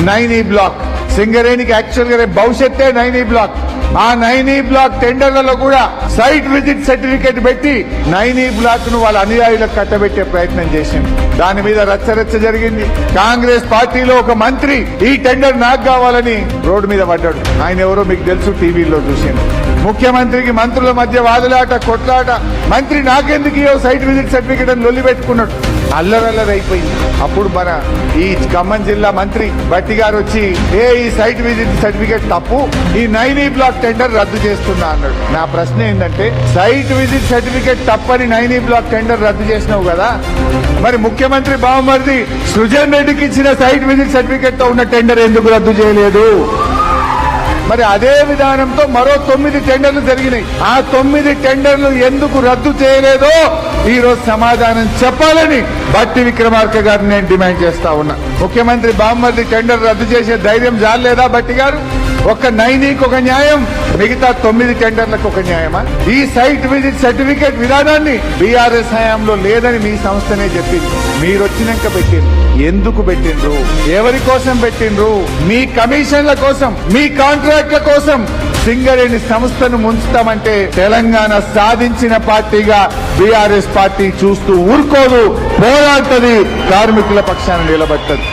Naini black సింగరేణికి actual గా భవిష్యత్తే Naini black. ఆ నైనీ బ్లాక్ టెండర్లలో కూడా సైట్ విజిట్ సర్టిఫికేట్ పెట్టి నైనీ బ్లాక్ ను వాళ్ళ అనుయాయులకు కట్టబెట్టే ప్రయత్నం చేసింది. దాని మీద రచ్చరచ్చ జరిగింది. కాంగ్రెస్ పార్టీలో ఒక మంత్రి ఈ టెండర్ నాకు కావాలని రోడ్డు మీద పడ్డాడు. ఆయన ఎవరో మీకు తెలుసు, టీవీలో చూసింది. ముఖ్యమంత్రికి మంత్రుల మధ్య వాదులాట కొట్లాట. మంత్రి నాకెందుకు సైట్ విజిట్ సర్టిఫికేట్ అని లొల్లి పెట్టుకున్నాడు. అల్లరల్లరైపోయింది. అప్పుడు మన ఈ ఖమ్మం జిల్లా మంత్రి బట్టి గారు వచ్చి ఈ సైట్ విజిట్ సర్టిఫికేట్ తప్పు, ఈ నైనీ బ్లాక్ టెండర్ రద్దు చేస్తున్నా అన్నాడు. నా ప్రశ్న ఏంటంటే, సైట్ విజిట్ సర్టిఫికేట్ తప్పని నైనీ బ్లాక్ టెండర్ రద్దు చేసినావు కదా, మరి ముఖ్యమంత్రి బావమరిది సృజన్ రెడ్డికి ఇచ్చిన సైట్ విజిట్ సర్టిఫికేట్ తో ఉన్న టెండర్ ఎందుకు రద్దు చేయలేదు? మరి అదే విధానంతో మరో 9 టెండర్లు జరిగినాయి. ఆ 9 టెండర్లు ఎందుకు రద్దు చేయలేదో ఈ రోజు సమాధానం చెప్పాలని బట్టి విక్రమార్క గారిని నేను డిమాండ్ చేస్తా ఉన్నా. ముఖ్యమంత్రి బామ్మర్ది టెండర్ రద్దు చేసే ధైర్యం జాలేదా బట్టి గారు? ఒక్క నైనీకి ఒక న్యాయం, మిగతా 9 టెండర్లకు ఒక న్యాయమా? ఈ సైట్ విజిట్ సర్టిఫికేట్ విధానాన్ని బీఆర్ఎస్ హయాంలో లేదని మీ సంస్థనే చెప్పింది. మీరు వచ్చినాక పెట్టిండ్రు. ఎందుకు పెట్టిండ్రు? ఎవరి కోసం పెట్టిండ్రు? మీ కమిషన్ల కోసం, మీ కాంట్రాక్ట్ల కోసం సింగరేణి సంస్థను ముంచుతామంటే తెలంగాణ సాధించిన పార్టీగా బీఆర్ఎస్ పార్టీ చూస్తూ ఊరుకోదు, పోరాడుతుంది, కార్మికుల పక్షాన నిలబడుతుంది.